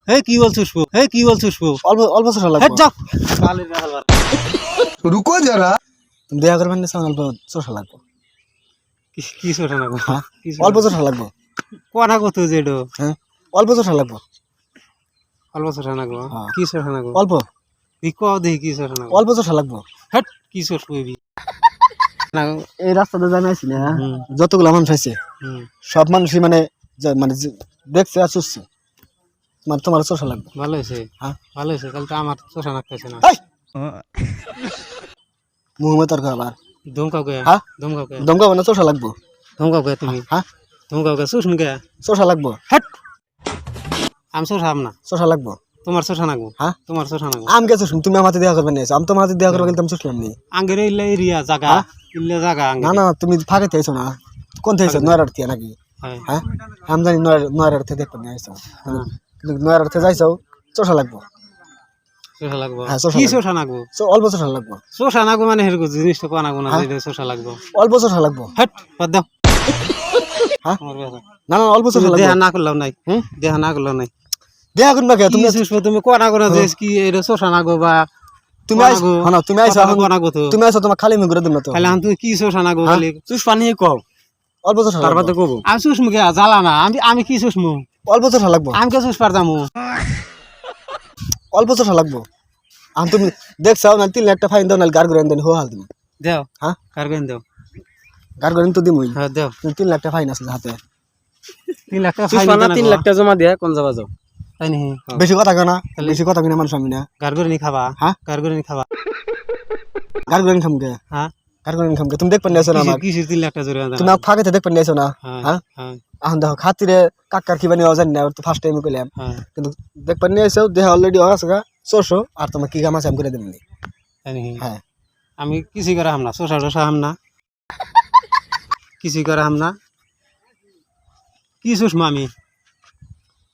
কি বলছিস কি বলছিস অল্প অল্প চোষা লাগবে যাও কালের বেহাল रुको जरा তুমি দেখা করবেন না অল্প চোষা লাগবে কি ছোট না গো হ্যাঁ অল্প চোষা লাগবে কোনা কত যেটো হ্যাঁ অল্প চোষা লাগবে অল্প ছোট না গো হ্যাঁ। কি ছোট না গো অল্প কি কও দেখি কি ছোট না গো অল্প চোষা লাগবে হট কি ছোট কইবি না গো এই রাস্তাতে জানাইছি না হুম। যতগুলো মানুষ আছে হুম সব মানুষই মানে দেখছে আর চুষছে মানে তোমার চোষা লাগবে ভালো হয়েছে হ্যাঁ ভালো হয়েছে তাহলে তো আমার চোষা নাকতেছে না মুহমে তর্ক আবার ধমকাও কে হ্যাঁ ধমকাও কে দমকাবো না চোষা লাগবে ধমকাও কে তুমি হ্যাঁ ধমকাও কে শুন কে চোষা লাগবে হট আমি চোষা না চোষা লাগবে তোমার চোষা নাগো হ্যাঁ তোমার চোষা নাগো আমি গেছো তুমি আমাকে দেখা করবে না আমি তোমার হাতে দেখা করবে গেলে আমি চুষলাম নি আঙ্গের ইল্লা এরিয়া জায়গা ইল্লা জায়গা না আঙ্গের না তুমি ফাঁকে থেছো না কোন থেছো নয়রার থেকে নাকি হ্যাঁ হ্যাঁ আমি জানি নয়রার থেকে দেখতে নিয়ে আইছো কিন্তু নয়রার থেকে যাইছো চোষা লাগবে চোষা লাগবো হ্যাঁ, চোষা কি লাগবো। চোষা নাগো অল্প চোষা লাগবে চোষা নাগো মানে হেরকো জিনিসটা কোয়া নাগো না যে চোষা লাগবো অল্প চোষা লাগবে হট বাদ দাও হ্যাঁ আমার ব্যথা না না অল্প চোষা লাগবে দেহা না করলাম নাই হুম? দেহা না করলাম নাই দেখা করবে কে তুমি তুমি তুমি কোয়া নাগো না যে কি এটা চোষা নাগো বা তুমি আইছো কোয়া নাগো, না তুমি আইছো কথাটা এখন কোয়া নাগো তো তুমি আইছো তোমার খালি মুখ করে দিম না তো খালি আমি তুমি কি চোষা নাগো খালি চুষ পানি কও অল্প চোষা তার বাদে লাগবে কব আমি চুষমু কে জ্বালা না আমি কি চুষমু অল্প চোষা লাগবে আমি কে চুষ পারতামু অল্প চোষা লাগবে আমি তুমি দেখছাও না 3 লাখ টাকা ফাইন দাও না গার করে দেন হো হাল দিম দেও হ্যাঁ কারবেন দেও গার করে তো দিমই হ্যাঁ দেও 3 লাখ টাকা ফাইন আছে হাতে 3 লাখ টাকা ফাইন না 3 লাখ টাকা জমা দিয়ে কোন যাবা যাও তাই নি বেশি কথা কয় না বেশি কথা কই না মানুষ আমি না গার করে নি খাবা হ্যাঁ? গার করে নি খাবা গার করে খাম কে হ্যাঁ গার করে খাম কে তুমি দেখ পানিছো না আমার কিসের 3 লাখ টাকা জোরে তুমি ফাঁকে দেখ পানিছো না হ্যাঁ হ্যাঁ হ্যাঁ এখন দেখো খাতিরে কাকার কি বানিয়ে জানি না তো ফার্স্ট টাইম কইলাম হ্যাঁ কিন্তু দেখ পানিছো দেহ অলরেডি হয়ে আছে 400 আর তোমার কি কাম আছে আমি করে দিমনি তাই নি হ্যাঁ আমি কিছুই করা হাম না চোষা টোষা হাম না কিছুই করা হাম না কি চুষমু আমি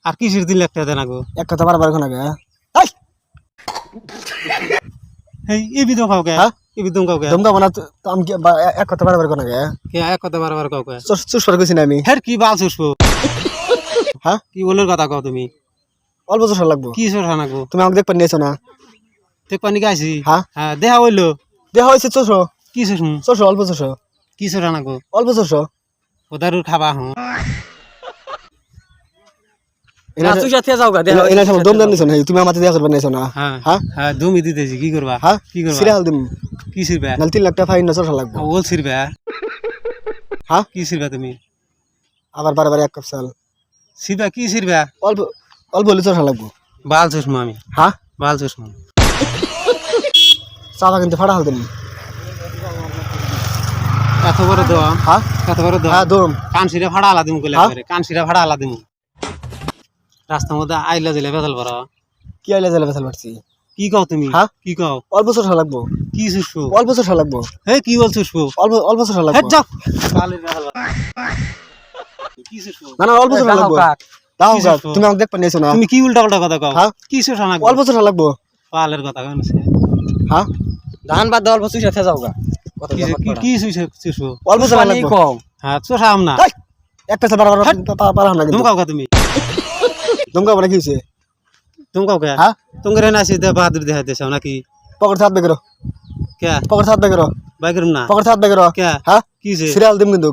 আর কিসের 3 লাখ টাকা দেন আগো এক কথা বারবার কোন আগে এই এবি দম কাউকে হ্যাঁ? এবি দম কাউকে দমকা বানা তো আমি কি এক কথা বারবার কোন আগে কে এক কথা বারবার কাউকে চুষ পার কইছি না আমি হের কি বাল চুষবো হ্যাঁ কি বলের কথা কও তুমি অল্প চুষ লাগবো কি চোষা নাগো তুমি আমাকে দেখ পানিছো না তে পানি গাইছি হ্যাঁ হ্যাঁ দেহা হইলো দেহ হইছে 400 কি চুষমু 400 অল্প 400 কি চোষা নাগো অল্প 400 ওদারুর খাবা হুঁ এনা তুই সাথে যাও গা এনা এনা সব দম দানিছো না তুমি আমাকে দেখা করবে নাইছো না হ্যাঁ হ্যাঁ হ্যাঁ তুমি দিতেছি কি করবা হ্যাঁ কি করবা সিরিয়াল দিম কি সিরবা নাল 3 লাখ টাকা ফাইন না 400 লাগবে ওল সিরবা হ্যাঁ কি সিরবা তুমি আবার বারবার এক কাপ চাল সিরবা কি সিরবা অল্প অল্প হলে 400 লাগবে বাল চুষমু আমি হ্যাঁ বাল চুষমু চাপা কিন্তু ফাড়া হাল দিম এত বড় দেওয়া হ্যাঁ এত বড় দেওয়া হ্যাঁ দম কানসিরা ভাড়া আলা দিমু কইলা হ্যাঁ? করে কানসিরা ভাড়া আলা দিমু রাস্তার মধ্যে আইলা দিলে বেজাল বড় কি আইলা জালে বেসাল পারছি কি কও তুমি হ্যাঁ? কি কও অল্প 400 লাগবে কি চুষবো অল্প 400 লাগবে কি বল চুষবো অল্প অল্প 400 হেট লাগবে যাও কালের বেহাল কি চুষবো না না অল্প 400 লাগবে দাও কি গা চুষবো? তুমি আমাকে দেখ পানিছো না তুমি কি উল্টা পাল্টা কথা কও হ্যাঁ? কি চুষা নাগো অল্প 400 লাগবে পালের কথা কও না হ্যাঁ ধান বাদ দাও অল্প তুই সাথে যাও গা কি চুষবো অল্প 400 পানি লাগবে কম হ্যাঁ চুষা আম না একটা চাল বারবার পারা না কিন্তু তুমি কাও তুমি দমকা বলে কি হইছে তুমি কাও হ্যাঁ তোমার নাসি দে বাহাদুর দেখা দেছাও নাকি পকেট হাত বেগরো কে পকেট হাত বেগরো বাইকরম না পকেট হাত বেগরো কে হ্যাঁ কি সে সিরিয়াল দিম কিন্তু